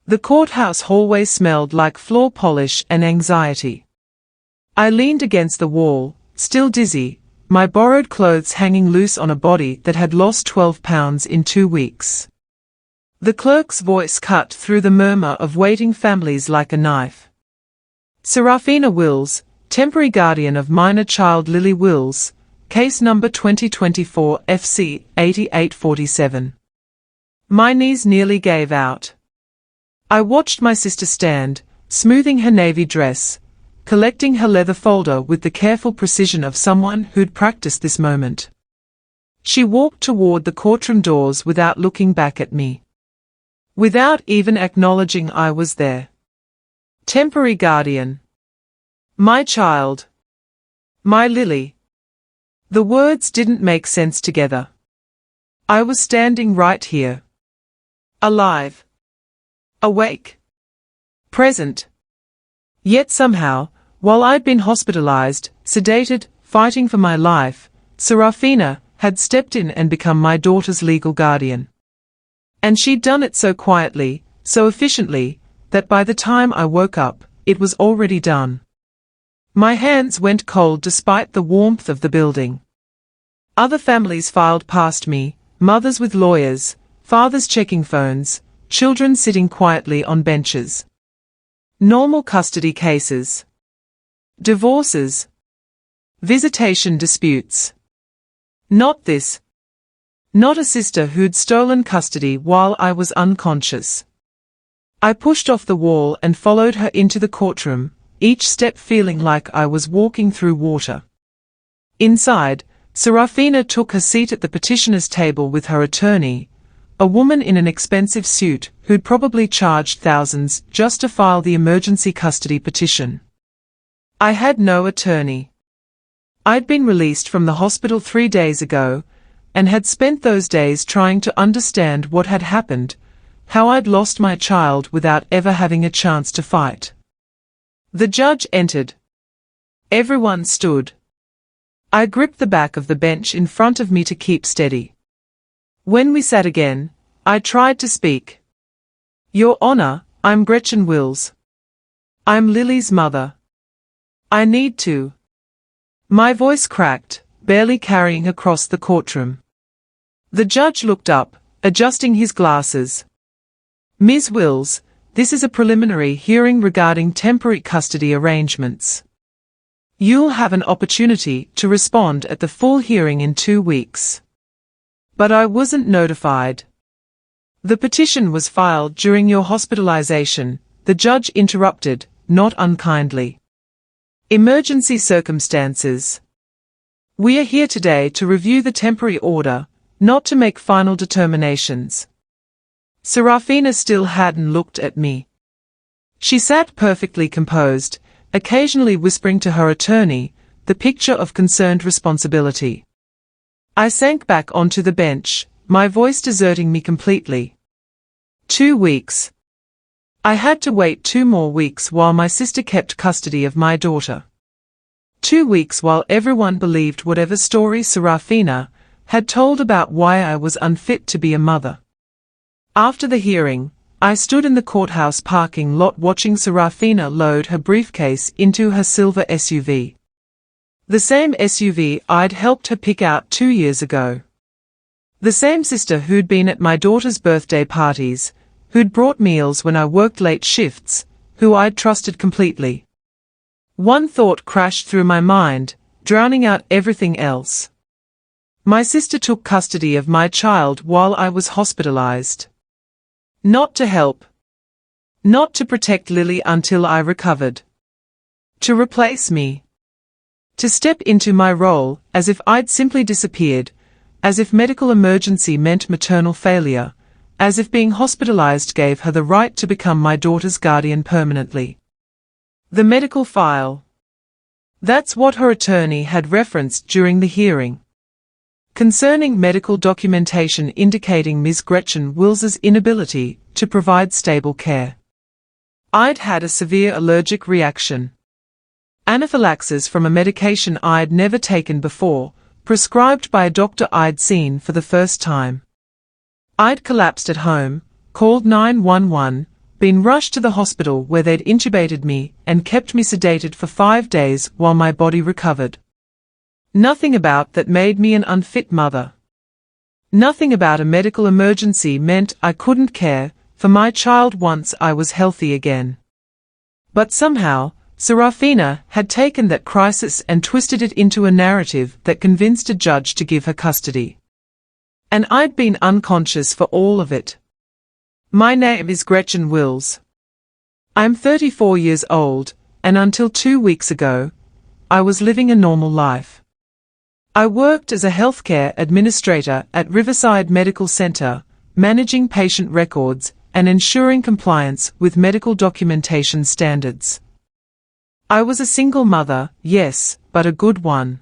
The courthouse hallway smelled like floor polish and anxiety. I leaned against the wall, still dizzy, my borrowed clothes hanging loose on a body that had lost 12 pounds in 2 weeks. The clerk's voice cut through the murmur of waiting families like a knife. Serafina Wills, temporary guardian of minor child Lily Wills, case number 2024 FC 8847. My knees nearly gave out. I watched my sister stand, smoothing her navy dress, collecting her leather folder with the careful precision of someone who'd practiced this moment. She walked toward the courtroom doors without looking back at me. Without even acknowledging I was there. Temporary guardian. My child. My Lily. The words didn't make sense together. I was standing right here. Alive. Awake. Present. Yet somehow, while I'd been hospitalized, sedated, fighting for my life, Serafina had stepped in and become my daughter's legal guardian. And she'd done it so quietly, so efficiently, that by the time I woke up, it was already done. My hands went cold despite the warmth of the building. Other families filed past me, mothers with lawyers, fathers checking phones, children sitting quietly on benches. Normal custody cases. Divorces. Visitation disputes. Not this. Not a sister who'd stolen custody while I was unconscious. I pushed off the wall and followed her into the courtroom, each step feeling like I was walking through water. Inside, Serafina took her seat at the petitioner's table with her attorney, a woman in an expensive suit who'd probably charged thousands just to file the emergency custody petition. I had no attorney. I'd been released from the hospital 3 days ago, and had spent those days trying to understand what had happened, how I'd lost my child without ever having a chance to fight. The judge entered. Everyone stood. I gripped the back of the bench in front of me to keep steady. When we sat again, I tried to speak. Your Honor, I'm Gretchen Wills. I'm Lily's mother. I need to. My voice cracked, barely carrying across the courtroom. The judge looked up, adjusting his glasses. Ms. Wills, this is a preliminary hearing regarding temporary custody arrangements. You'll have an opportunity to respond at the full hearing in 2 weeks. But I wasn't notified. The petition was filed during your hospitalization, the judge interrupted, not unkindly. Emergency circumstances. We are here today to review the temporary order, not to make final determinations. Serafina still hadn't looked at me. She sat perfectly composed, occasionally whispering to her attorney, the picture of concerned responsibility. I sank back onto the bench, my voice deserting me completely. 2 weeks. I had to wait 2 more weeks while my sister kept custody of my daughter. 2 weeks while everyone believed whatever story Serafina had told about why I was unfit to be a mother. After the hearing, I stood in the courthouse parking lot watching Serafina load her briefcase into her silver SUV. The same SUV I'd helped her pick out 2 years ago. The same sister who'd been at my daughter's birthday parties, who'd brought meals when I worked late shifts, who I'd trusted completely. One thought crashed through my mind, drowning out everything else. My sister took custody of my child while I was hospitalized. Not to help. Not to protect Lily until I recovered. To replace me. To step into my role, as if I'd simply disappeared, as if medical emergency meant maternal failure, as if being hospitalized gave her the right to become my daughter's guardian permanently. The medical file. That's what her attorney had referenced during the hearing. Concerning medical documentation indicating Ms. Gretchen Wills's inability to provide stable care. I'd had a severe allergic reaction. Anaphylaxis from a medication I'd never taken before, prescribed by a doctor I'd seen for the first time. I'd collapsed at home, called 911, been rushed to the hospital where they'd intubated me and kept me sedated for 5 days while my body recovered. Nothing about that made me an unfit mother. Nothing about a medical emergency meant I couldn't care for my child once I was healthy again. But somehow, Serafina had taken that crisis and twisted it into a narrative that convinced a judge to give her custody. And I'd been unconscious for all of it. My name is Gretchen Wills. I'm 34 years old, and until 2 weeks ago, I was living a normal life. I worked as a healthcare administrator at Riverside Medical Center, managing patient records and ensuring compliance with medical documentation standards. I was a single mother, yes, but a good one.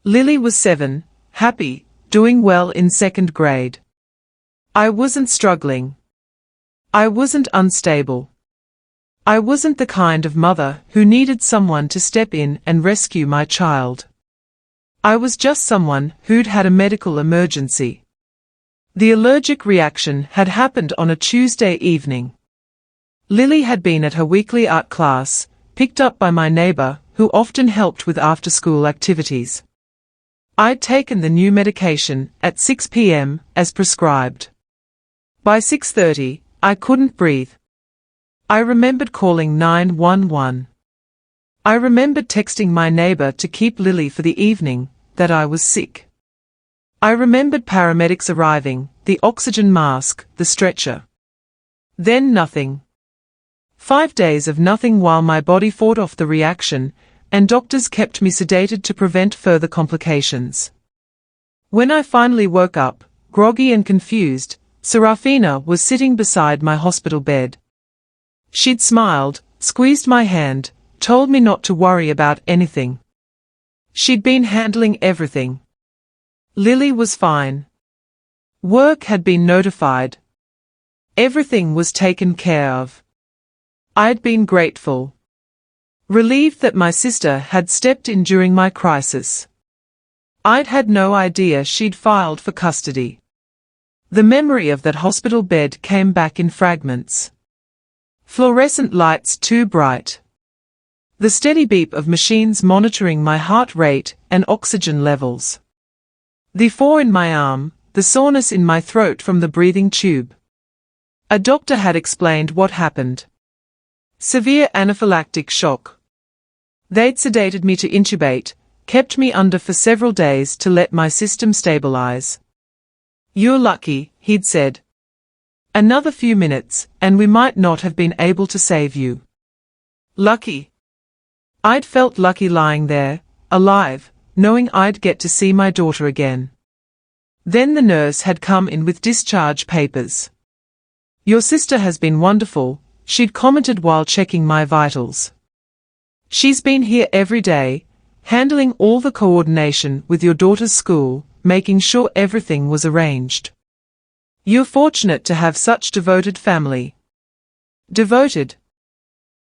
Lily was 7, happy, doing well in 2nd grade. I wasn't struggling. I wasn't unstable. I wasn't the kind of mother who needed someone to step in and rescue my child. I was just someone who'd had a medical emergency. The allergic reaction had happened on a Tuesday evening. Lily had been at her weekly art class, picked up by my neighbor, who often helped with after-school activities. I'd taken the new medication at 6 p.m. as prescribed. By 6:30, I couldn't breathe. I remembered calling 911. I remembered texting my neighbor to keep Lily for the evening, that I was sick. I remembered paramedics arriving, the oxygen mask, the stretcher. Then nothing. 5 days of nothing while my body fought off the reaction, and doctors kept me sedated to prevent further complications. When I finally woke up, groggy and confused, Serafina was sitting beside my hospital bed. She'd smiled, squeezed my hand, told me not to worry about anything. She'd been handling everything. Lily was fine. Work had been notified. Everything was taken care of. I'd been grateful. Relieved that my sister had stepped in during my crisis. I'd had no idea she'd filed for custody. The memory of that hospital bed came back in fragments. Fluorescent lights too bright. The steady beep of machines monitoring my heart rate and oxygen levels. The four in my arm, the soreness in my throat from the breathing tube. A doctor had explained what happened. Severe anaphylactic shock. They'd sedated me to intubate, kept me under for several days to let my system stabilize. "You're lucky," he'd said. "Another few minutes, and we might not have been able to save you." Lucky. I'd felt lucky lying there, alive, knowing I'd get to see my daughter again. Then the nurse had come in with discharge papers. "Your sister has been wonderful," she'd commented while checking my vitals. "She's been here every day, handling all the coordination with your daughter's school, making sure everything was arranged. You're fortunate to have such devoted family." Devoted.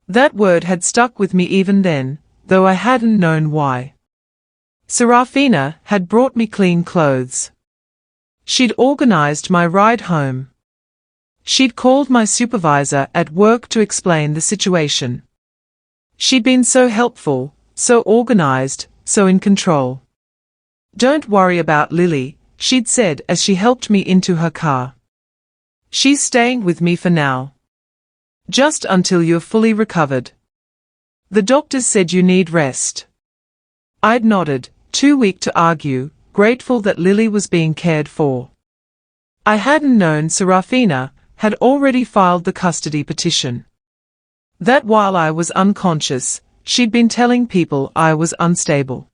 That word had stuck with me even then, though I hadn't known why. Serafina had brought me clean clothes. She'd organized my ride home. She'd called my supervisor at work to explain the situation. She'd been so helpful, so organized, so in control. "Don't worry about Lily," she'd said as she helped me into her car. "She's staying with me for now. Just until you're fully recovered. The doctors said you need rest." I'd nodded, too weak to argue, grateful that Lily was being cared for. I hadn't known Serafina had already filed the custody petition. That while I was unconscious, she'd been telling people I was unstable.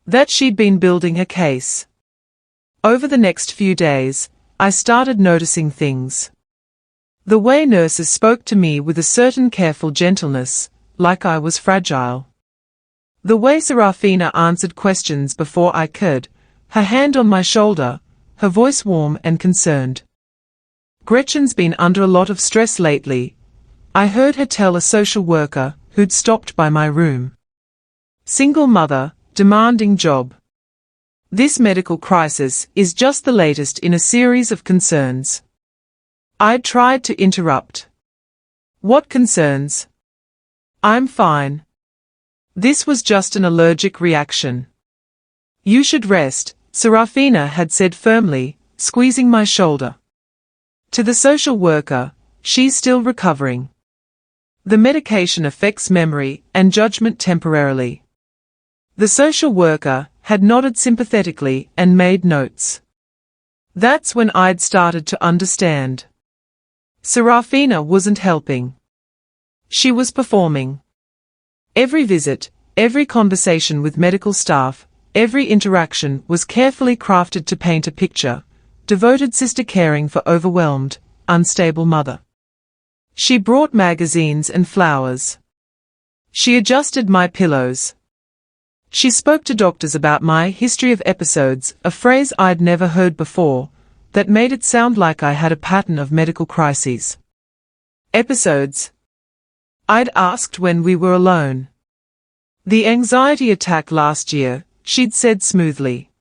That she'd been building a case. Over the next few days, I started noticing things. The way nurses spoke to me with a certain careful gentleness, like I was fragile. The way Serafina answered questions before I could, her hand on my shoulder, her voice warm and concerned. "Gretchen's been under a lot of stress lately," I heard her tell a social worker who'd stopped by my room. "Single mother, demanding job. This medical crisis is just the latest in a series of concerns." I tried to interrupt. What concerns? I'm fine. This was just an allergic reaction. You should rest, Serafina had said firmly, squeezing my shoulder. To the social worker, she's still recovering. The medication affects memory and judgment temporarily. The social worker had nodded sympathetically and made notes. That's when I'd started to understand. Serafina wasn't helping. She was performing. Every visit, every conversation with medical staff, every interaction was carefully crafted to paint a picture, devoted sister caring for overwhelmed, unstable mother. She brought magazines and flowers. She adjusted my pillows. She spoke to doctors about my history of episodes, a phrase I'd never heard before, that made it sound like I had a pattern of medical crises. Episodes? I'd asked when we were alone. The anxiety attack last year, she'd said smoothly.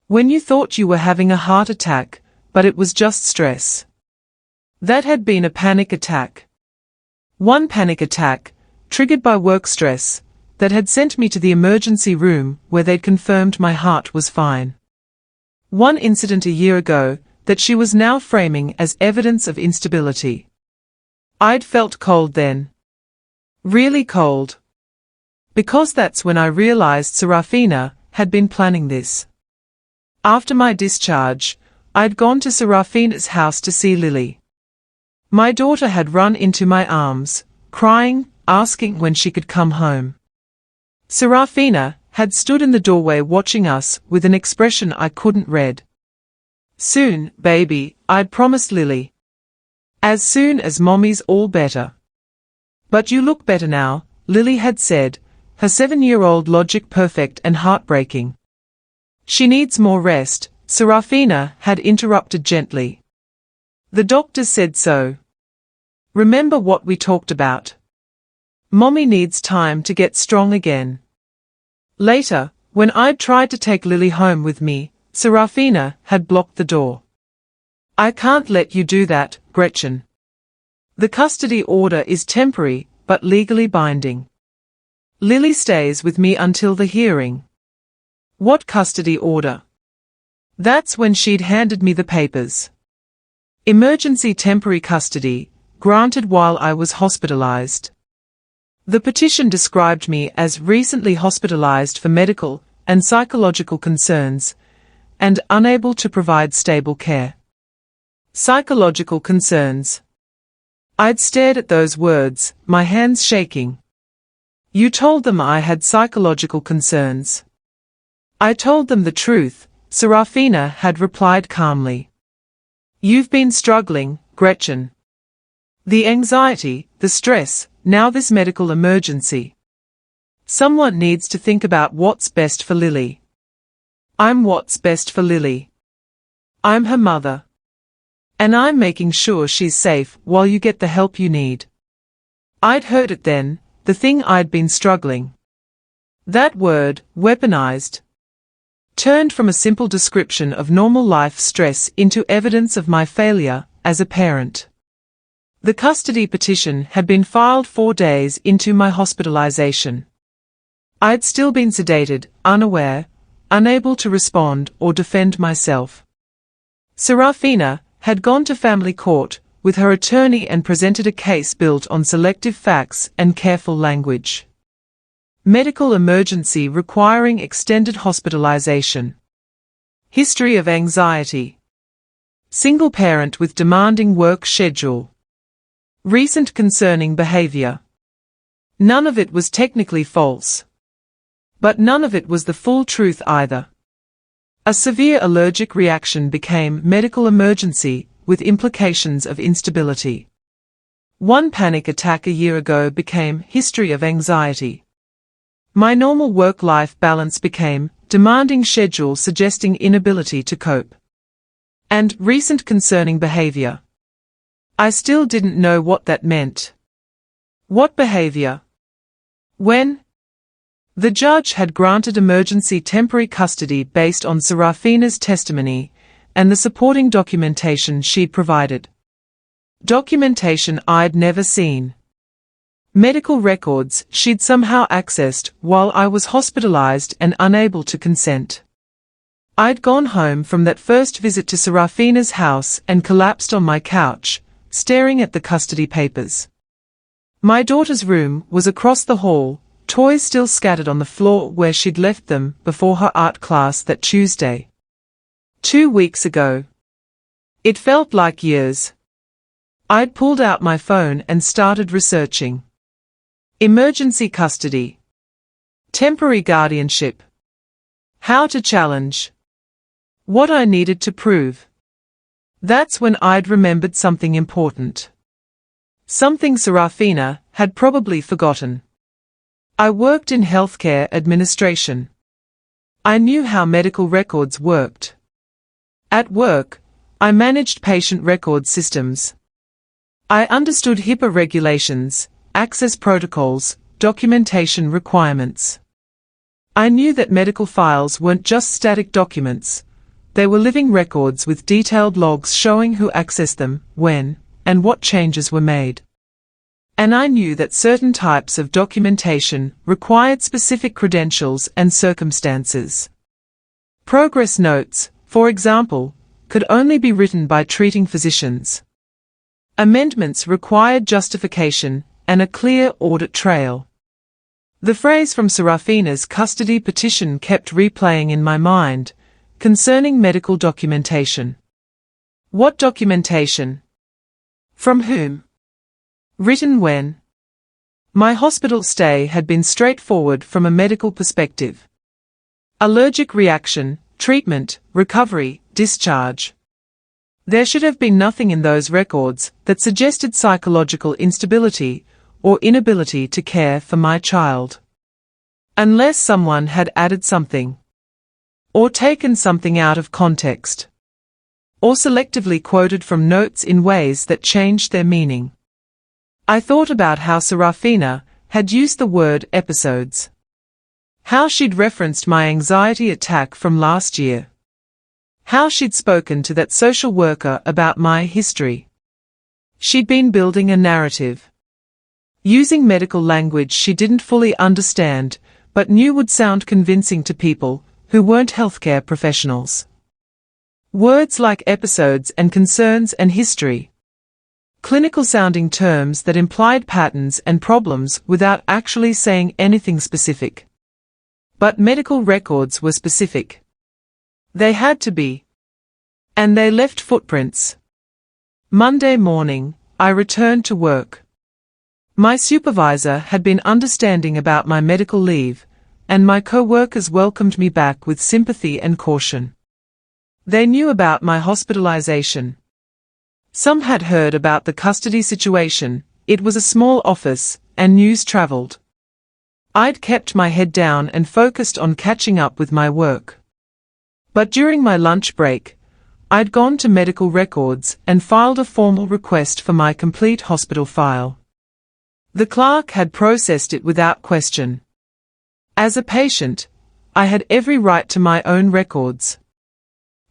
When you thought you were having a heart attack, but it was just stress. That had been a panic attack. One panic attack, triggered by work stress, that had sent me to the emergency room where they'd confirmed my heart was fine. One incident a year ago that she was now framing as evidence of instability. I'd felt cold then. Really cold. Because that's when I realized Serafina had been planning this. After my discharge, I'd gone to Serafina's house to see Lily. My daughter had run into my arms, crying, asking when she could come home. Serafina had stood in the doorway watching us with an expression I couldn't read. Soon, baby, I'd promised Lily. As soon as Mommy's all better. But you look better now, Lily had said, her 7-year-old logic perfect and heartbreaking. She needs more rest, Serafina had interrupted gently. The doctors said so. Remember what we talked about. Mommy needs time to get strong again. Later, when I'd tried to take Lily home with me, Serafina had blocked the door. I can't let you do that, Gretchen. The custody order is temporary, but legally binding. Lily stays with me until the hearing. What custody order? That's when she'd handed me the papers. Emergency temporary custody, granted while I was hospitalized. The petition described me as recently hospitalized for medical and psychological concerns, and unable to provide stable care. Psychological concerns. I'd stared at those words, my hands shaking. You told them I had psychological concerns. I told them the truth, Serafina had replied calmly. You've been struggling, Gretchen. The anxiety, the stress, now this medical emergency. Someone needs to think about what's best for Lily. I'm what's best for Lily. I'm her mother. And I'm making sure she's safe while you get the help you need. I'd heard it then, the thing I'd been struggling. That word, weaponized. Turned from a simple description of normal life stress into evidence of my failure as a parent. The custody petition had been filed 4 days into my hospitalization. I'd still been sedated, unaware, unable to respond or defend myself. Serafina had gone to family court with her attorney and presented a case built on selective facts and careful language. Medical emergency requiring extended hospitalization. History of anxiety. Single parent with demanding work schedule. Recent concerning behavior. None of it was technically false. But none of it was the full truth either. A severe allergic reaction became medical emergency with implications of instability. One panic attack a year ago became history of anxiety. My normal work-life balance became demanding schedule suggesting inability to cope. And recent concerning behavior. I still didn't know what that meant. What behavior? When? The judge had granted emergency temporary custody based on Serafina's testimony and the supporting documentation she'd provided. Documentation I'd never seen. Medical records she'd somehow accessed while I was hospitalized and unable to consent. I'd gone home from that first visit to Serafina's house and collapsed on my couch, staring at the custody papers. My daughter's room was across the hall, toys still scattered on the floor where she'd left them before her art class that Tuesday. 2 weeks ago. It felt like years. I'd pulled out my phone and started researching. Emergency custody. Temporary guardianship. How to challenge. What I needed to prove. That's when I'd remembered something important. Something Serafina had probably forgotten. I worked in healthcare administration. I knew how medical records worked. At work, I managed patient record systems. I understood HIPAA regulations, access protocols, documentation requirements. I knew that medical files weren't just static documents. They were living records with detailed logs showing who accessed them, when, and what changes were made. And I knew that certain types of documentation required specific credentials and circumstances. Progress notes, for example, could only be written by treating physicians. Amendments required justification and a clear audit trail. The phrase from Serafina's custody petition kept replaying in my mind, concerning medical documentation. What documentation? From whom? Written when? My hospital stay had been straightforward from a medical perspective. Allergic reaction, treatment, recovery, discharge. There should have been nothing in those records that suggested psychological instability or inability to care for my child. Unless someone had added something. Or taken something out of context. Or selectively quoted from notes in ways that changed their meaning. I thought about how Serafina had used the word episodes. How she'd referenced my anxiety attack from last year. How she'd spoken to that social worker about my history. She'd been building a narrative. Using medical language she didn't fully understand, but knew would sound convincing to people who weren't healthcare professionals. Words like episodes and concerns and history. Clinical-sounding terms that implied patterns and problems without actually saying anything specific. But medical records were specific. They had to be. And they left footprints. Monday morning, I returned to work. My supervisor had been understanding about my medical leave, and my co-workers welcomed me back with sympathy and caution. They knew about my hospitalization. Some had heard about the custody situation. It was a small office, and news traveled. I'd kept my head down and focused on catching up with my work. But during my lunch break, I'd gone to medical records and filed a formal request for my complete hospital file. The clerk had processed it without question. As a patient, I had every right to my own records.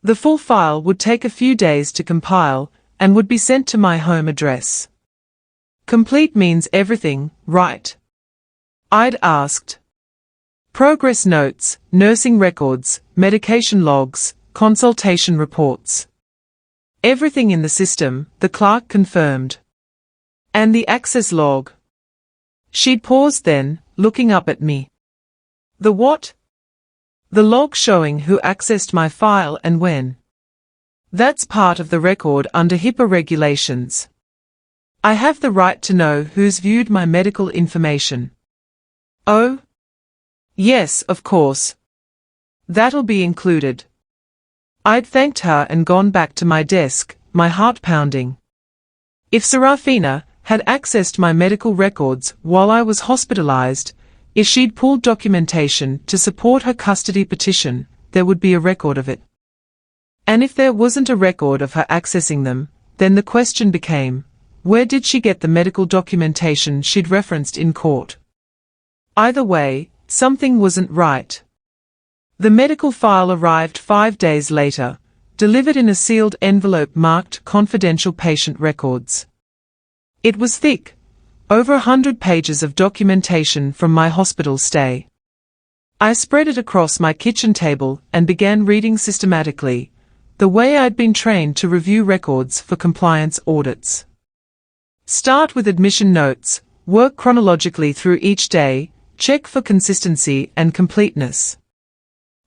The full file would take a few days to compile, and would be sent to my home address. Complete means everything, right? I'd asked. Progress notes, nursing records, medication logs, consultation reports. Everything in the system, the clerk confirmed. And the access log. She'd paused then, looking up at me. The what? The log showing who accessed my file and when. That's part of the record under HIPAA regulations. I have the right to know who's viewed my medical information. Oh? Yes, of course. That'll be included. I'd thanked her and gone back to my desk, my heart pounding. If Serafina had accessed my medical records while I was hospitalized, if she'd pulled documentation to support her custody petition, there would be a record of it. And if there wasn't a record of her accessing them, then the question became, where did she get the medical documentation she'd referenced in court? Either way, something wasn't right. The medical file arrived 5 days later, delivered in a sealed envelope marked confidential patient records. It was thick, over 100 pages of documentation from my hospital stay. I spread it across my kitchen table and began reading systematically, the way I'd been trained to review records for compliance audits. Start with admission notes, work chronologically through each day, check for consistency and completeness.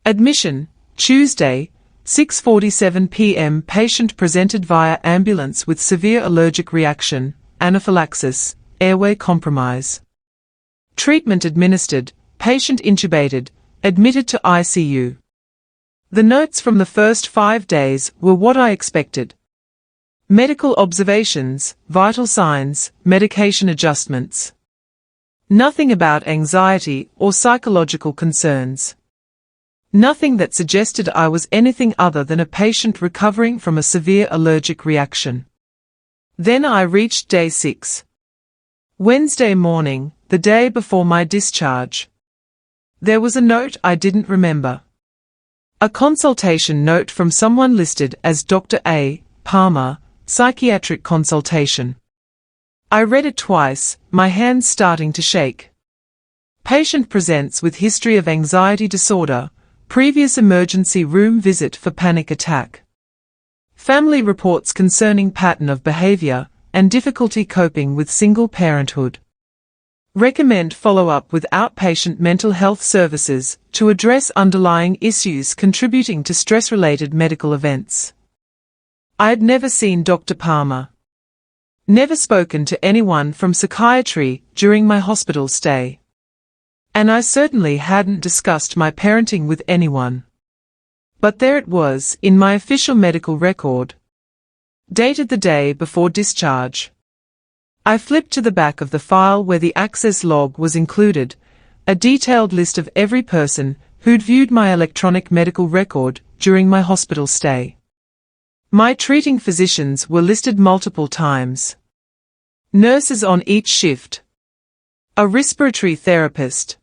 Admission, Tuesday, 6:47 p.m. Patient presented via ambulance with severe allergic reaction, anaphylaxis, airway compromise. Treatment administered, patient intubated, admitted to ICU. The notes from the first 5 days were what I expected. Medical observations, vital signs, medication adjustments. Nothing about anxiety or psychological concerns. Nothing that suggested I was anything other than a patient recovering from a severe allergic reaction. Then I reached day 6. Wednesday morning, the day before my discharge. There was a note I didn't remember. A consultation note from someone listed as Dr. A. Palmer, psychiatric consultation. I read it twice, my hands starting to shake. Patient presents with history of anxiety disorder, previous emergency room visit for panic attack. Family reports concerning pattern of behavior and difficulty coping with single parenthood. Recommend follow-up with outpatient mental health services to address underlying issues contributing to stress-related medical events. I had never seen Dr. Palmer. Never spoken to anyone from psychiatry during my hospital stay. And I certainly hadn't discussed my parenting with anyone. But there it was, in my official medical record. Dated the day before discharge. I flipped to the back of the file where the access log was included, a detailed list of every person who'd viewed my electronic medical record during my hospital stay. My treating physicians were listed multiple times. Nurses on each shift. A respiratory therapist.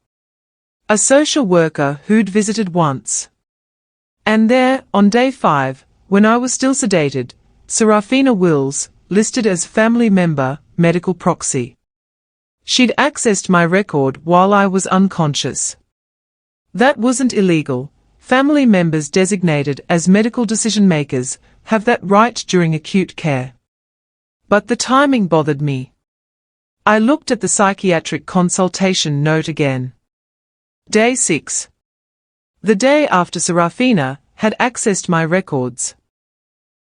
A social worker who'd visited once. And there, on day 5, when I was still sedated, Serafina Wills, listed as family member, medical proxy. She'd accessed my record while I was unconscious. That wasn't illegal. Family members designated as medical decision-makers have that right during acute care. But the timing bothered me. I looked at the psychiatric consultation note again. Day 6. The day after Serafina had accessed my records.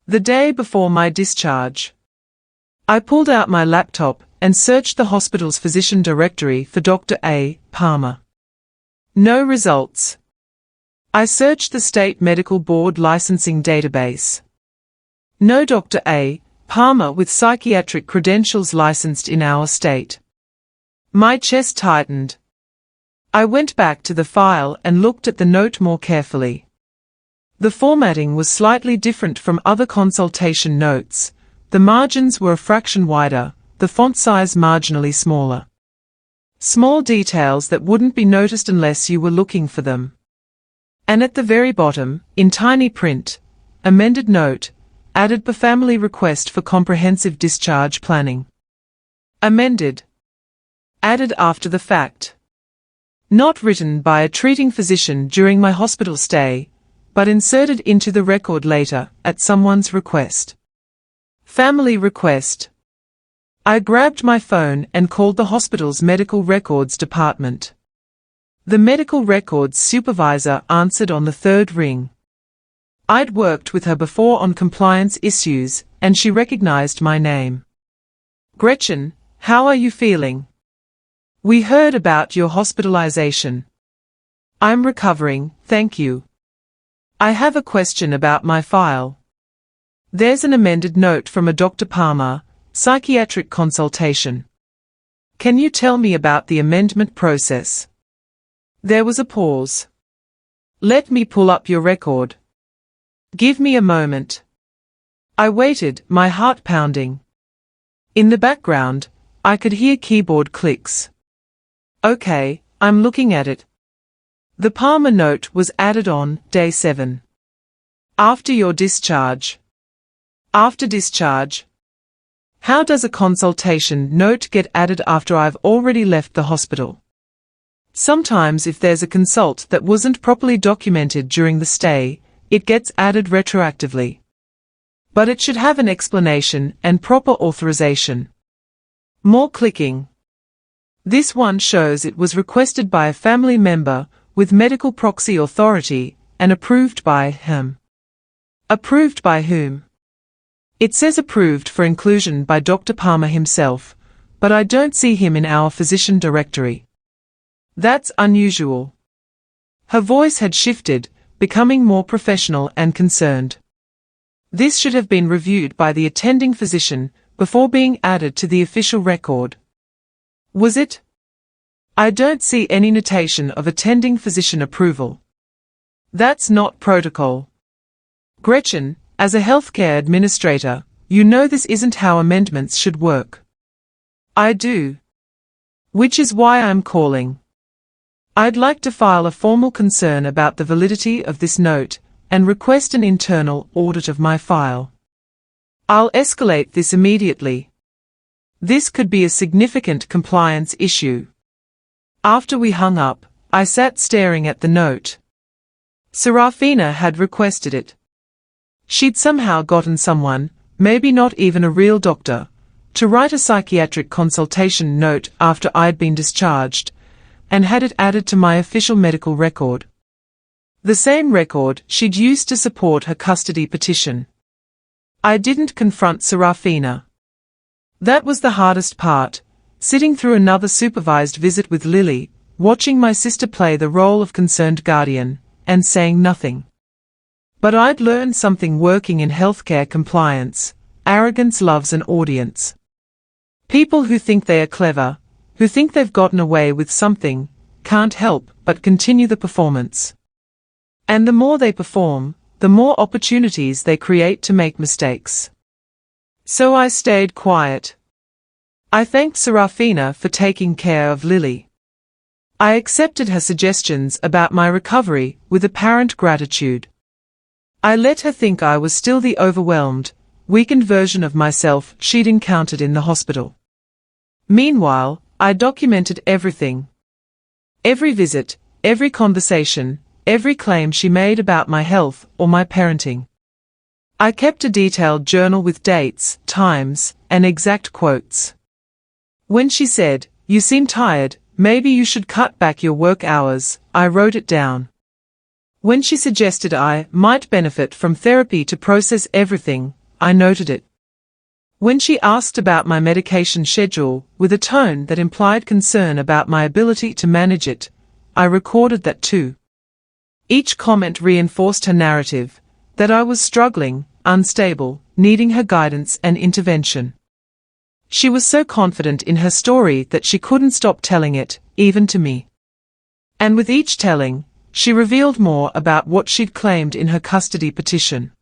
The day before my discharge. I pulled out my laptop and searched the hospital's physician directory for Dr. A. Palmer. No results. I searched the State Medical Board licensing database. No Dr. A. Palmer with psychiatric credentials licensed in our state. My chest tightened. I went back to the file and looked at the note more carefully. The formatting was slightly different from other consultation notes. The margins were a fraction wider, the font size marginally smaller. Small details that wouldn't be noticed unless you were looking for them. And at the very bottom, in tiny print, amended note, added per family request for comprehensive discharge planning. Amended. Added after the fact. Not written by a treating physician during my hospital stay, but inserted into the record later, at someone's request. Family request. I grabbed my phone and called the hospital's medical records department. The medical records supervisor answered on the 3rd ring. I'd worked with her before on compliance issues, and she recognized my name. Gretchen, how are you feeling? We heard about your hospitalization. I'm recovering, thank you. I have a question about my file. There's an amended note from a Dr. Palmer, psychiatric consultation. Can you tell me about the amendment process? There was a pause. Let me pull up your record. Give me a moment. I waited, my heart pounding. In the background, I could hear keyboard clicks. Okay, I'm looking at it. The Palmer note was added on day 7. After your discharge. After discharge. How does a consultation note get added after I've already left the hospital? Sometimes if there's a consult that wasn't properly documented during the stay, it gets added retroactively. But it should have an explanation and proper authorization. More clicking. This one shows it was requested by a family member with medical proxy authority and approved by him. Approved by whom? It says approved for inclusion by Dr. Palmer himself, but I don't see him in our physician directory. That's unusual. Her voice had shifted, becoming more professional and concerned. This should have been reviewed by the attending physician before being added to the official record. Was it? I don't see any notation of attending physician approval. That's not protocol. Gretchen, as a healthcare administrator, you know this isn't how amendments should work. I do. Which is why I'm calling. I'd like to file a formal concern about the validity of this note and request an internal audit of my file. I'll escalate this immediately. This could be a significant compliance issue. After we hung up, I sat staring at the note. Serafina had requested it. She'd somehow gotten someone, maybe not even a real doctor, to write a psychiatric consultation note after I'd been discharged, and had it added to my official medical record. The same record she'd used to support her custody petition. I didn't confront Serafina. That was the hardest part, sitting through another supervised visit with Lily, watching my sister play the role of concerned guardian, and saying nothing. But I'd learned something working in healthcare compliance: arrogance loves an audience. People who think they are clever, who think they've gotten away with something, can't help but continue the performance. And the more they perform, the more opportunities they create to make mistakes. So I stayed quiet. I thanked Serafina for taking care of Lily. I accepted her suggestions about my recovery with apparent gratitude. I let her think I was still the overwhelmed, weakened version of myself she'd encountered in the hospital. Meanwhile, I documented everything. Every visit, every conversation, every claim she made about my health or my parenting. I kept a detailed journal with dates, times, and exact quotes. When she said, "You seem tired, maybe you should cut back your work hours," I wrote it down. When she suggested I might benefit from therapy to process everything, I noted it. When she asked about my medication schedule with a tone that implied concern about my ability to manage it, I recorded that too. Each comment reinforced her narrative, that I was struggling, unstable, needing her guidance and intervention. She was so confident in her story that she couldn't stop telling it, even to me. And with each telling, she revealed more about what she'd claimed in her custody petition.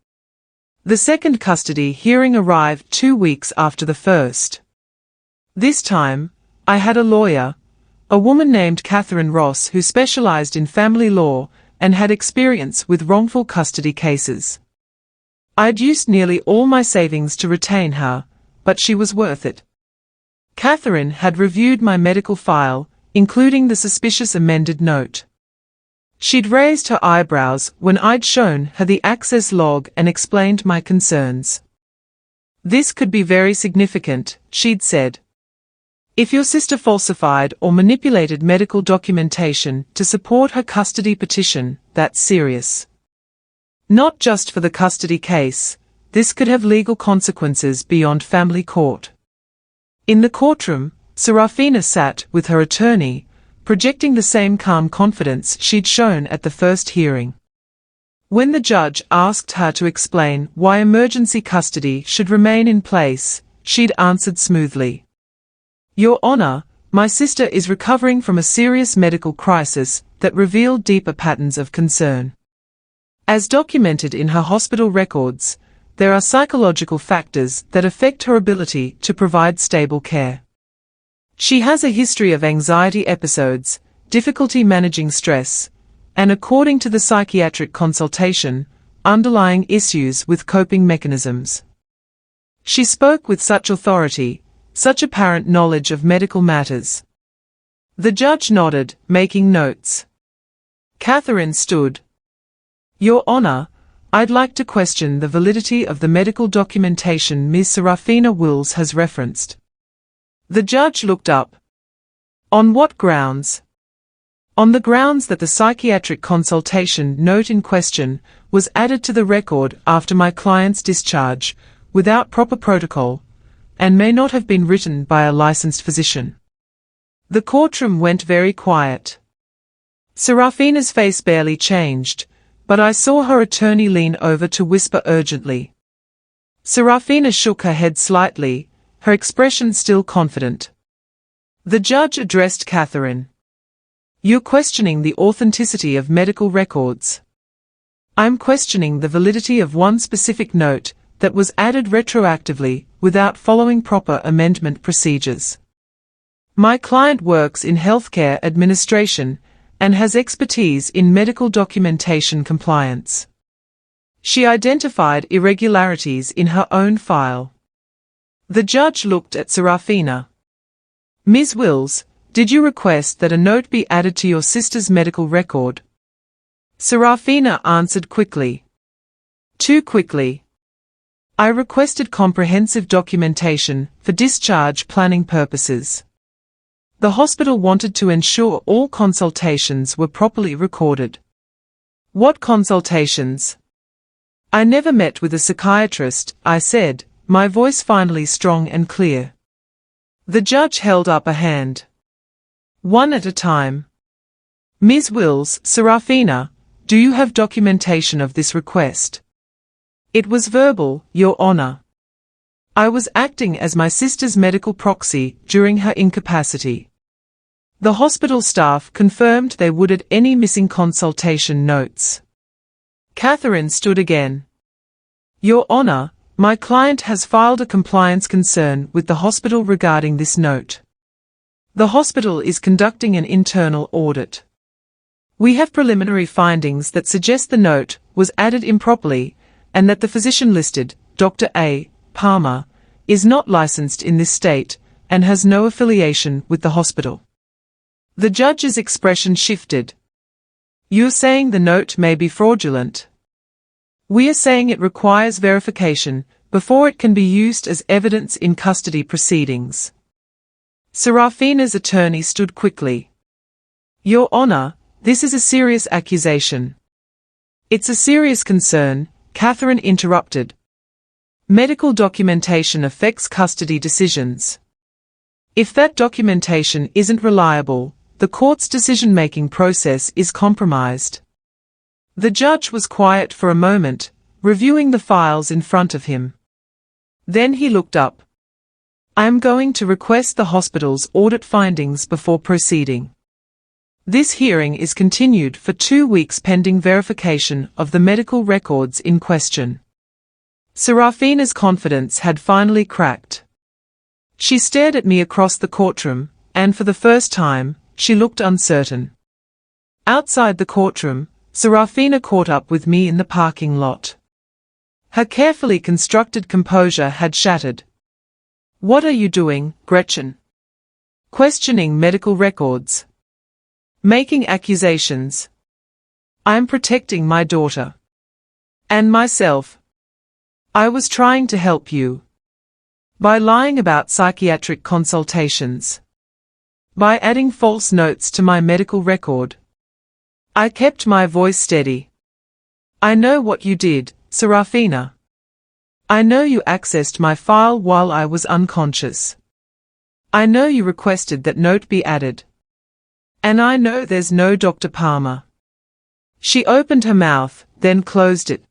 The second custody hearing arrived 2 weeks after the first. This time, I had a lawyer, a woman named Catherine Ross who specialized in family law and had experience with wrongful custody cases. I'd used nearly all my savings to retain her, but she was worth it. Catherine had reviewed my medical file, including the suspicious amended note. She'd raised her eyebrows when I'd shown her the access log and explained my concerns. This could be very significant, she'd said. If your sister falsified or manipulated medical documentation to support her custody petition, that's serious. Not just for the custody case, this could have legal consequences beyond family court. In the courtroom, Serafina sat with her attorney, projecting the same calm confidence she'd shown at the first hearing. When the judge asked her to explain why emergency custody should remain in place, she'd answered smoothly. "Your Honor, my sister is recovering from a serious medical crisis that revealed deeper patterns of concern. As documented in her hospital records, there are psychological factors that affect her ability to provide stable care. She has a history of anxiety episodes, difficulty managing stress, and according to the psychiatric consultation, underlying issues with coping mechanisms. She spoke with such authority, such apparent knowledge of medical matters. The judge nodded, making notes. Catherine stood. Your Honor, I'd like to question the validity of the medical documentation Ms. Serafina Wills has referenced. The judge looked up. On what grounds? On the grounds that the psychiatric consultation note in question was added to the record after my client's discharge, without proper protocol, and may not have been written by a licensed physician. The courtroom went very quiet. Serafina's face barely changed, but I saw her attorney lean over to whisper urgently. Serafina shook her head slightly, her expression still confident. The judge addressed Catherine. You're questioning the authenticity of medical records. I'm questioning the validity of one specific note that was added retroactively without following proper amendment procedures. My client works in healthcare administration and has expertise in medical documentation compliance. She identified irregularities in her own file. The judge looked at Serafina. Ms. Wills, did you request that a note be added to your sister's medical record? Serafina answered quickly. Too quickly. I requested comprehensive documentation for discharge planning purposes. The hospital wanted to ensure all consultations were properly recorded. What consultations? I never met with a psychiatrist, I said, my voice finally strong and clear. The judge held up a hand. One at a time. Ms. Wills, Serafina, do you have documentation of this request? It was verbal, Your Honor. I was acting as my sister's medical proxy during her incapacity. The hospital staff confirmed they would add any missing consultation notes. Catherine stood again. Your Honor, my client has filed a compliance concern with the hospital regarding this note. The hospital is conducting an internal audit. We have preliminary findings that suggest the note was added improperly and that the physician listed, Dr. A. Palmer, is not licensed in this state and has no affiliation with the hospital. The judge's expression shifted. You're saying the note may be fraudulent. We are saying it requires verification before it can be used as evidence in custody proceedings. Serafina's attorney stood quickly. Your Honor, this is a serious accusation. It's a serious concern, Catherine interrupted. Medical documentation affects custody decisions. If that documentation isn't reliable, the court's decision-making process is compromised. The judge was quiet for a moment, reviewing the files in front of him. Then he looked up. I am going to request the hospital's audit findings before proceeding. This hearing is continued for 2 weeks pending verification of the medical records in question. Serafina's confidence had finally cracked. She stared at me across the courtroom, and for the first time, she looked uncertain. Outside the courtroom, Serafina caught up with me in the parking lot. Her carefully constructed composure had shattered. What are you doing, Gretchen? Questioning medical records. Making accusations. I'm protecting my daughter. And myself. I was trying to help you. By lying about psychiatric consultations. By adding false notes to my medical record. I kept my voice steady. I know what you did, Serafina. I know you accessed my file while I was unconscious. I know you requested that note be added. And I know there's no Dr. Palmer. She opened her mouth, then closed it.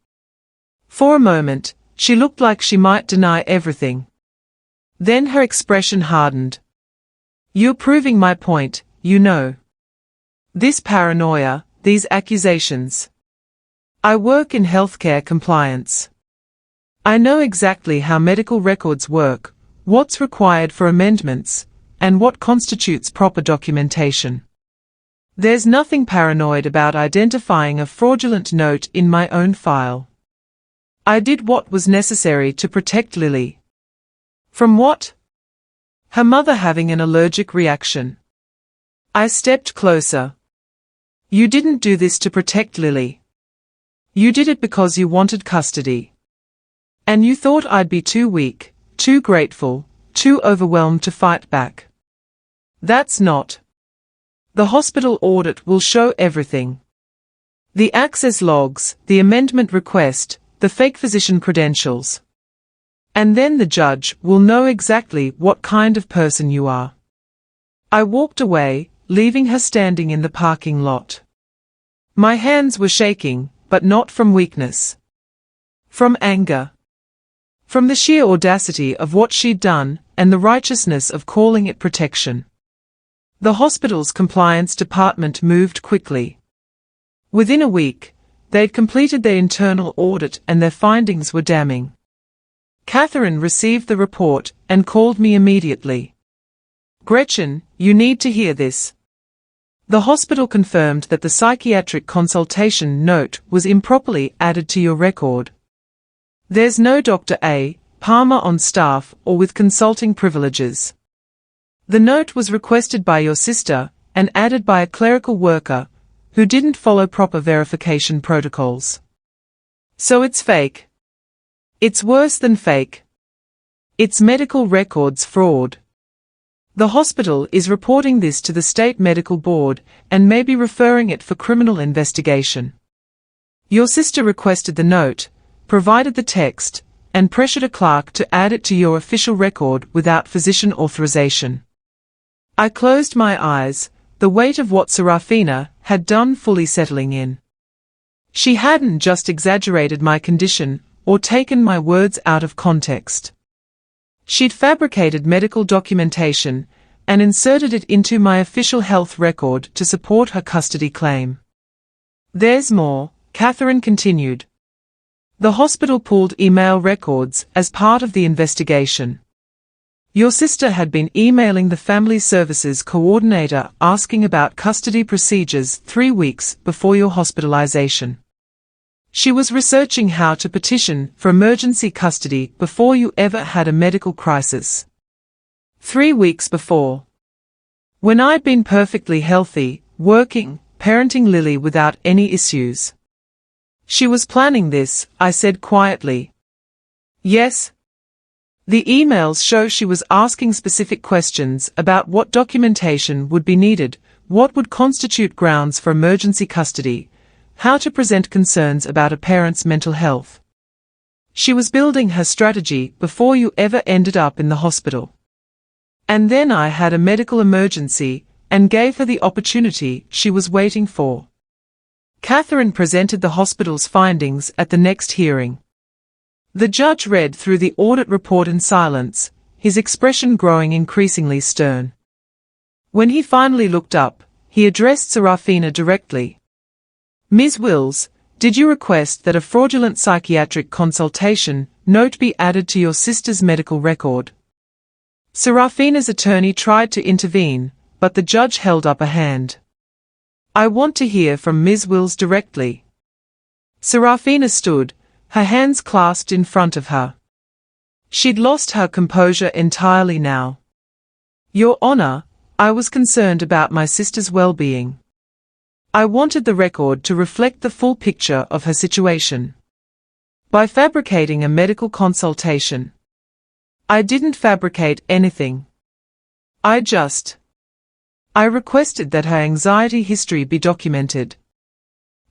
For a moment, she looked like she might deny everything. Then her expression hardened. You're proving my point, you know. This paranoia, these accusations. I work in healthcare compliance. I know exactly how medical records work, what's required for amendments, and what constitutes proper documentation. There's nothing paranoid about identifying a fraudulent note in my own file. I did what was necessary to protect Lily. From what? Her mother having an allergic reaction. I stepped closer. You didn't do this to protect Lily. You did it because you wanted custody. And you thought I'd be too weak, too grateful, too overwhelmed to fight back. That's not. The hospital audit will show everything. The access logs, the amendment request, the fake physician credentials. And then the judge will know exactly what kind of person you are. I walked away, leaving her standing in the parking lot. My hands were shaking, but not from weakness. From anger. From the sheer audacity of what she'd done, and the righteousness of calling it protection. The hospital's compliance department moved quickly. Within a week, they'd completed their internal audit and their findings were damning. Catherine received the report and called me immediately. Gretchen, you need to hear this. The hospital confirmed that the psychiatric consultation note was improperly added to your record. There's no Dr. A. Palmer on staff or with consulting privileges. The note was requested by your sister and added by a clerical worker who didn't follow proper verification protocols. So it's fake. It's worse than fake. It's medical records fraud. The hospital is reporting this to the State Medical Board and may be referring it for criminal investigation. Your sister requested the note, provided the text, and pressured a clerk to add it to your official record without physician authorization. I closed my eyes, the weight of what Serafina had done fully settling in. She hadn't just exaggerated my condition or taken my words out of context. She'd fabricated medical documentation and inserted it into my official health record to support her custody claim. There's more, Catherine continued. The hospital pulled email records as part of the investigation. Your sister had been emailing the Family Services Coordinator asking about custody procedures 3 weeks before your hospitalization. She was researching how to petition for emergency custody before you ever had a medical crisis. 3 weeks before. When I'd been perfectly healthy, working, parenting Lily without any issues. She was planning this, I said quietly. Yes. The emails show she was asking specific questions about what documentation would be needed, what would constitute grounds for emergency custody, how to present concerns about a parent's mental health. She was building her strategy before you ever ended up in the hospital. And then I had a medical emergency and gave her the opportunity she was waiting for. Catherine presented the hospital's findings at the next hearing. The judge read through the audit report in silence, his expression growing increasingly stern. When he finally looked up, he addressed Serafina directly. Ms. Wills, did you request that a fraudulent psychiatric consultation note be added to your sister's medical record? Serafina's attorney tried to intervene, but the judge held up a hand. I want to hear from Ms. Wills directly. Serafina stood, her hands clasped in front of her. She'd lost her composure entirely now. Your Honor, I was concerned about my sister's well-being. I wanted the record to reflect the full picture of her situation. By fabricating a medical consultation, I didn't fabricate anything. I requested that her anxiety history be documented.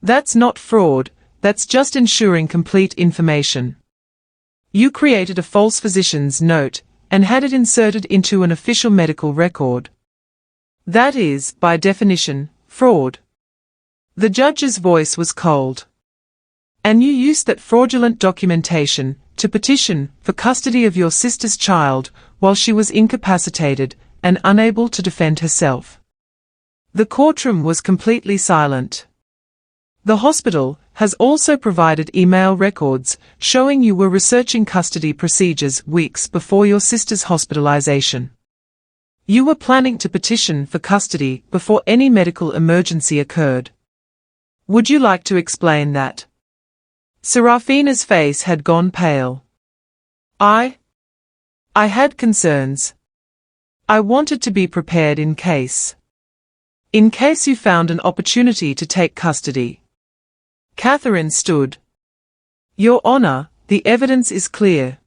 That's not fraud, that's just ensuring complete information. You created a false physician's note and had it inserted into an official medical record. That is, by definition, fraud. The judge's voice was cold. And you used that fraudulent documentation to petition for custody of your sister's child while she was incapacitated and unable to defend herself. The courtroom was completely silent. The hospital has also provided email records showing you were researching custody procedures weeks before your sister's hospitalization. You were planning to petition for custody before any medical emergency occurred. Would you like to explain that? Serafina's face had gone pale. I had concerns. I wanted to be prepared in case. In case you found an opportunity to take custody. Catherine stood. Your Honor, the evidence is clear.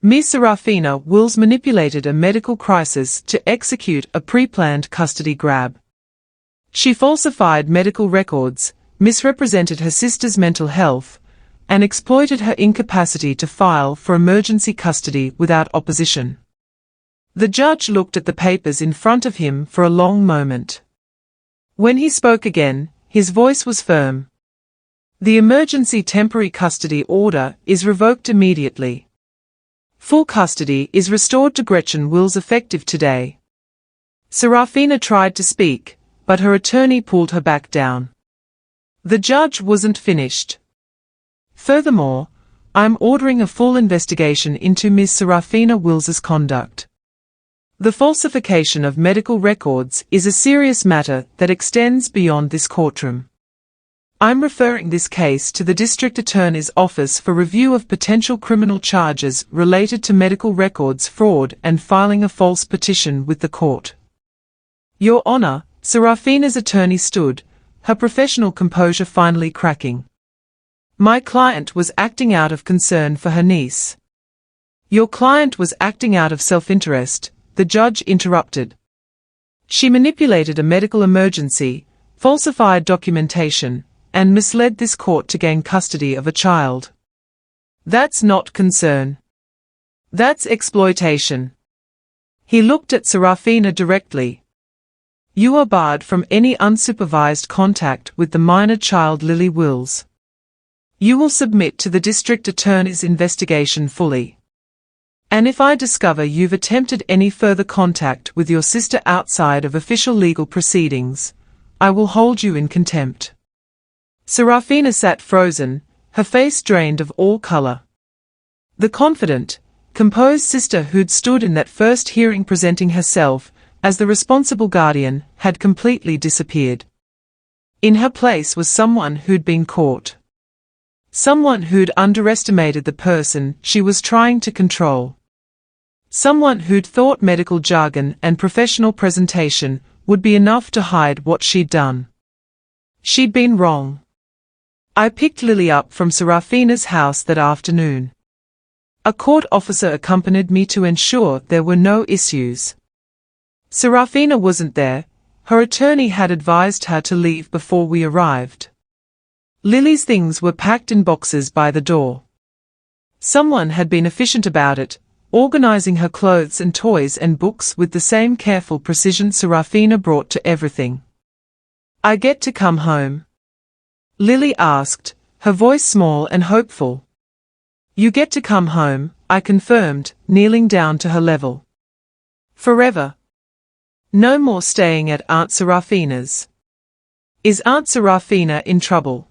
Ms. Serafina Wills manipulated a medical crisis to execute a pre-planned custody grab. She falsified medical records, misrepresented her sister's mental health, and exploited her incapacity to file for emergency custody without opposition. The judge looked at the papers in front of him for a long moment. When he spoke again, his voice was firm. The emergency temporary custody order is revoked immediately. Full custody is restored to Gretchen Wills effective today. Serafina tried to speak, but her attorney pulled her back down. The judge wasn't finished. Furthermore, I'm ordering a full investigation into Ms. Serafina Wills's conduct. The falsification of medical records is a serious matter that extends beyond this courtroom. I'm referring this case to the District Attorney's Office for review of potential criminal charges related to medical records fraud and filing a false petition with the court. Your Honor, Serafina's attorney stood, her professional composure finally cracking. My client was acting out of concern for her niece. Your client was acting out of self-interest, the judge interrupted. She manipulated a medical emergency, falsified documentation, and misled this court to gain custody of a child. That's not concern. That's exploitation. He looked at Serafina directly. You are barred from any unsupervised contact with the minor child Lily Wills. You will submit to the district attorney's investigation fully. And if I discover you've attempted any further contact with your sister outside of official legal proceedings, I will hold you in contempt. Serafina sat frozen, her face drained of all color. The confident, composed sister who'd stood in that first hearing presenting herself as the responsible guardian had completely disappeared. In her place was someone who'd been caught. Someone who'd underestimated the person she was trying to control. Someone who'd thought medical jargon and professional presentation would be enough to hide what she'd done. She'd been wrong. I picked Lily up from Serafina's house that afternoon. A court officer accompanied me to ensure there were no issues. Serafina wasn't there, her attorney had advised her to leave before we arrived. Lily's things were packed in boxes by the door. Someone had been efficient about it, organizing her clothes and toys and books with the same careful precision Serafina brought to everything. I get to come home? Lily asked, her voice small and hopeful. You get to come home, I confirmed, kneeling down to her level. Forever. No more staying at Aunt Serafina's. Is Aunt Serafina in trouble?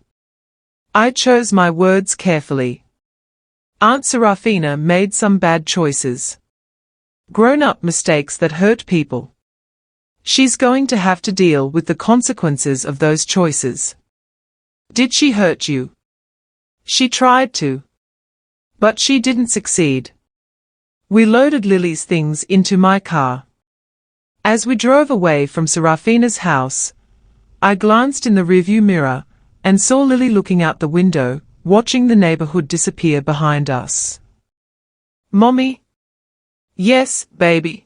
I chose my words carefully. Aunt Serafina made some bad choices. Grown-up mistakes that hurt people. She's going to have to deal with the consequences of those choices. Did she hurt you? She tried to. But she didn't succeed. We loaded Lily's things into my car. As we drove away from Serafina's house, I glanced in the rearview mirror and saw Lily looking out the window, watching the neighborhood disappear behind us. Mommy? Yes, baby.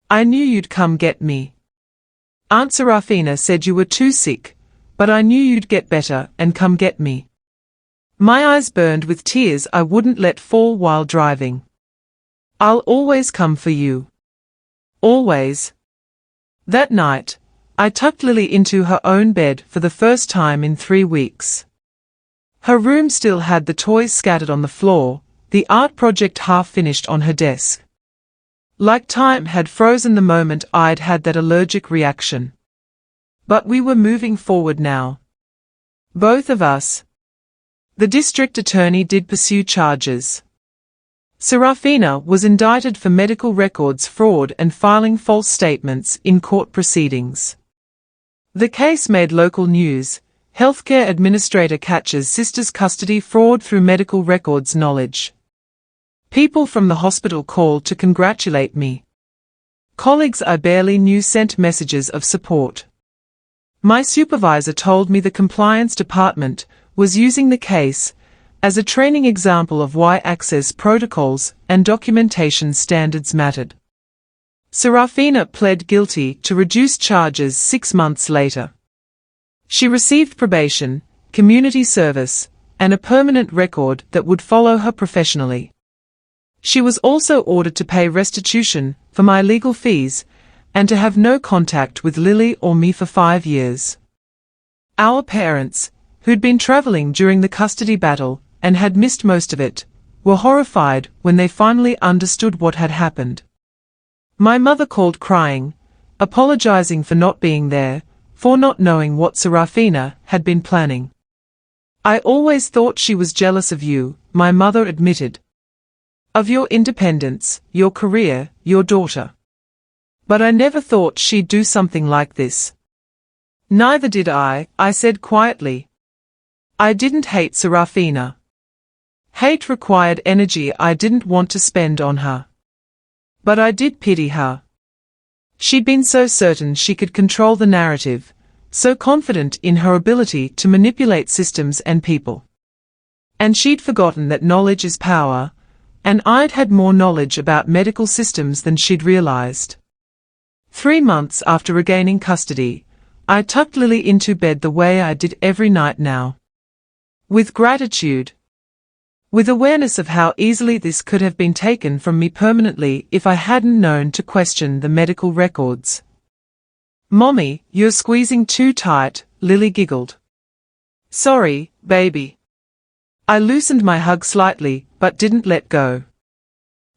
I knew you'd come get me. Aunt Serafina said you were too sick, but I knew you'd get better and come get me. My eyes burned with tears I wouldn't let fall while driving. I'll always come for you. Always. That night, I tucked Lily into her own bed for the first time in 3 weeks. Her room still had the toys scattered on the floor, the art project half finished on her desk. Like time had frozen the moment I'd had that allergic reaction. But we were moving forward now. Both of us. The district attorney did pursue charges. Serafina was indicted for medical records fraud and filing false statements in court proceedings. The case made local news. Healthcare administrator catches sister's custody fraud through medical records knowledge. People from the hospital called to congratulate me. Colleagues I barely knew sent messages of support. My supervisor told me the compliance department was using the case as a training example of why access protocols and documentation standards mattered. Serafina pled guilty to reduced charges 6 months later. She received probation, community service, and a permanent record that would follow her professionally. She was also ordered to pay restitution for my legal fees and to have no contact with Lily or me for 5 years. Our parents, who'd been traveling during the custody battle and had missed most of it, were horrified when they finally understood what had happened. My mother called crying, apologizing for not being there, for not knowing what Serafina had been planning. I always thought she was jealous of you, my mother admitted. Of your independence, your career, your daughter. But I never thought she'd do something like this. Neither did I said quietly. I didn't hate Serafina. Hate required energy I didn't want to spend on her. But I did pity her. She'd been so certain she could control the narrative, so confident in her ability to manipulate systems and people. And she'd forgotten that knowledge is power, and I'd had more knowledge about medical systems than she'd realized. 3 months after regaining custody, I tucked Lily into bed the way I did every night now. With gratitude. With awareness of how easily this could have been taken from me permanently if I hadn't known to question the medical records. Mommy, you're squeezing too tight, Lily giggled. Sorry, baby. I loosened my hug slightly, but didn't let go.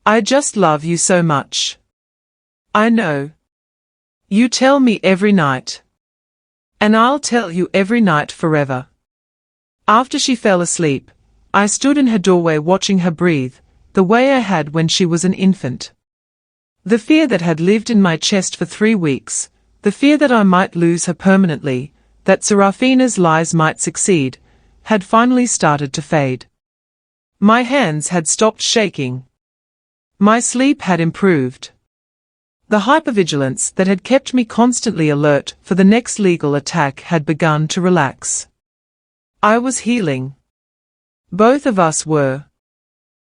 I just love you so much. I know. You tell me every night. And I'll tell you every night forever. After she fell asleep, I stood in her doorway watching her breathe, the way I had when she was an infant. The fear that had lived in my chest for 3 weeks, the fear that I might lose her permanently, that Serafina's lies might succeed, had finally started to fade. My hands had stopped shaking. My sleep had improved. The hypervigilance that had kept me constantly alert for the next legal attack had begun to relax. I was healing. Both of us were.